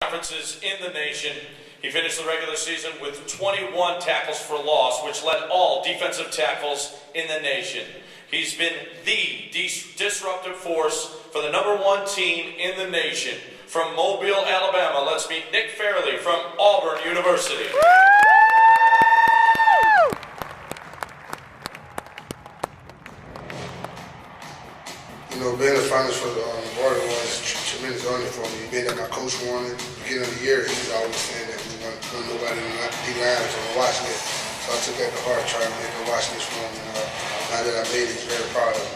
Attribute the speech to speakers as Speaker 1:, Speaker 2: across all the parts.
Speaker 1: conferences in the nation. He finished the regular season with 21 tackles for loss, which led all defensive tackles in the nation. He's been the disruptive force for the #1 team in the nation. From Mobile, Alabama, let's meet Nick Fairley from Auburn University.
Speaker 2: You know, being a finalist for the Lombardi was tremendous honor for me. Being that my coach wanted, beginning of the year, he was always saying that we want nobody to be lounge or watching it. So I took that to heart, trying to make him watch this for me. And now that I made it, he's very proud of me.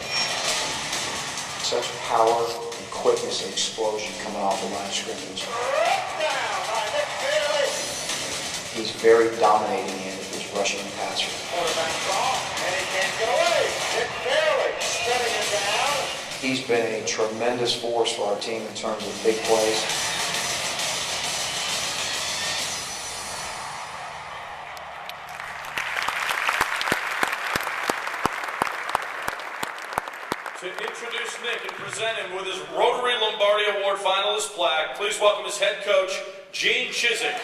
Speaker 3: Such power and quickness and explosion coming off the line of scrimmage. He's very dominating in his rushing and passing.
Speaker 4: Quarterback draw, and he can't get away. Nick Fairley setting it down.
Speaker 3: He's been a tremendous force for our team in terms of big plays.
Speaker 1: To introduce Nick and present him with his Rotary Lombardi Award finalist plaque, please welcome his head coach, Gene Chizik.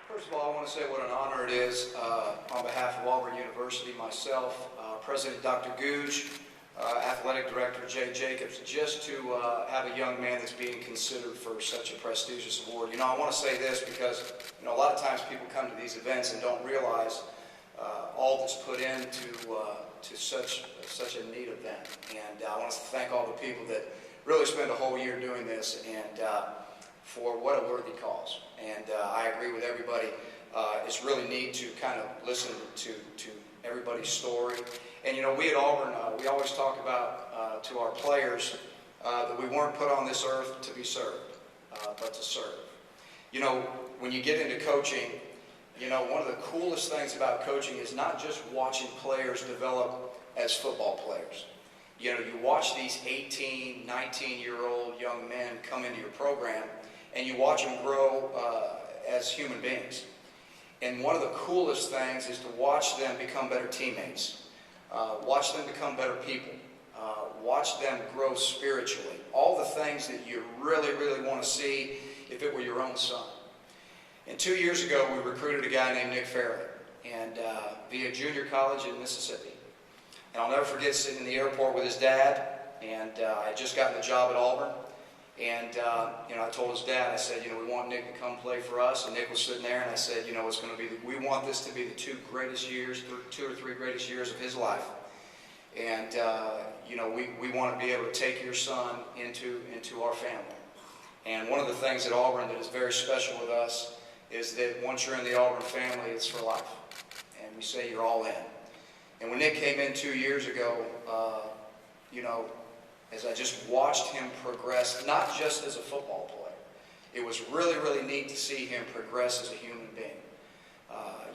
Speaker 5: First of all, I want to say what an honor it is on behalf of Auburn University, myself, President Dr. Googe, Athletic Director Jay Jacobs, just to have a young man that's being considered for such a prestigious award. You know, I want to say this because, you know, a lot of times people come to these events and don't realize all that's put into to such a neat event. And I want to thank all the people that really spend a whole year doing this, and for what a worthy cause. And I agree with everybody. It's really neat to kind of listen to everybody's story. And you know, we at Auburn, we always talk about to our players that we weren't put on this earth to be served, but to serve. You know, when you get into coaching, you know, one of the coolest things about coaching is not just watching players develop as football players. You know, you watch these 18, 19-year-old young men come into your program, and you watch them grow as human beings. And one of the coolest things is to watch them become better teammates, watch them become better people, watch them grow spiritually. All the things that you really, really want to see if it were your own son. And 2 years ago, we recruited a guy named Nick Fairley, and via junior college in Mississippi. And I'll never forget sitting in the airport with his dad, and I had just gotten the job at Auburn. And, you know, I told his dad, I said, you know, we want Nick to come play for us. And Nick was sitting there, and I said, you know, it's going to be, we want this to be the two or three greatest years of his life. And, you know, we want to be able to take your son into our family. And one of the things at Auburn that is very special with us is that once you're in the Auburn family, it's for life. And we say you're all in. And when Nick came in 2 years ago, you know, as I just watched him progress, not just as a football player, it was really, really neat to see him progress as a human being.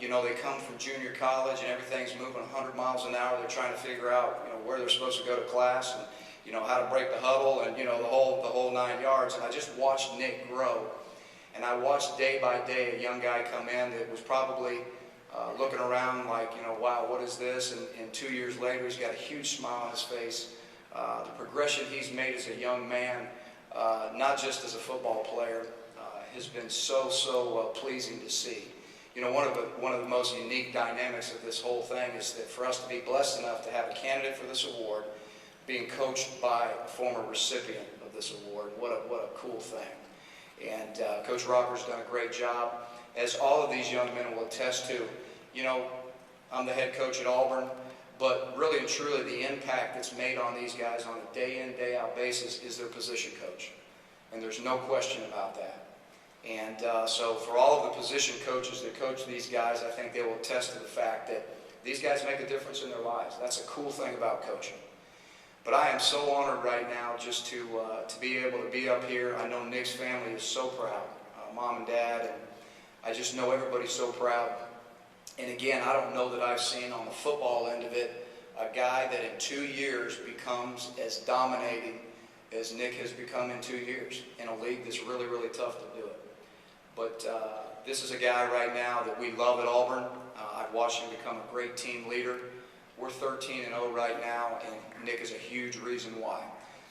Speaker 5: You know, they come from junior college and everything's moving 100 miles an hour. They're trying to figure out, you know, where they're supposed to go to class and, you know, how to break the huddle and, you know, the whole 9 yards. And I just watched Nick grow. And I watched day by day a young guy come in that was probably looking around like, you know, wow, what is this? And 2 years later, he's got a huge smile on his face. The progression he's made as a young man, not just as a football player, has been so pleasing to see. You know, one of the most unique dynamics of this whole thing is that for us to be blessed enough to have a candidate for this award being coached by a former recipient of this award, what a cool thing. And Coach Rocker's done a great job, as all of these young men will attest to. You know, I'm the head coach at Auburn, but really and truly the impact that's made on these guys on a day-in, day-out basis is their position coach. And there's no question about that. And so for all of the position coaches that coach these guys, I think they will attest to the fact that these guys make a difference in their lives. That's a cool thing about coaching. But I am so honored right now just to be able to be up here. I know Nick's family is so proud, mom and dad, and I just know everybody's so proud. And again, I don't know that I've seen on the football end of it a guy that in 2 years becomes as dominating as Nick has become in 2 years in a league that's really, really tough to do it. But this is a guy right now that we love at Auburn. I've watched him become a great team leader. We're 13-0 right now, and Nick is a huge reason why.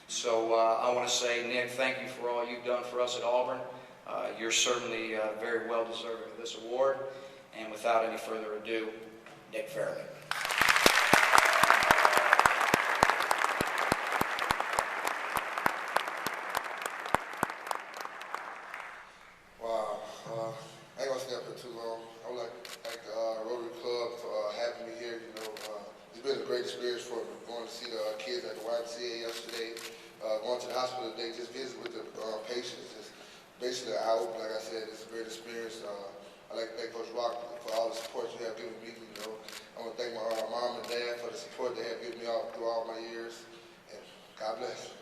Speaker 5: So I want to say, Nick, thank you for all you've done for us at Auburn. You're certainly very well deserving of this award. And without any further ado, Nick Fairley.
Speaker 2: Wow, I ain't gonna stay up here too long. I would like to thank the Rotary Club for having me here. You know, it's been a great experience for me. Going to see the kids at the YMCA yesterday, going to the hospital today, just visit with the patients. It's basically an eye opener. Like I said, it's a great experience. I'd like to thank Coach Rock for all the support you have given me. You know, I want to thank my mom and dad for the support they have given me through all my years. And God bless.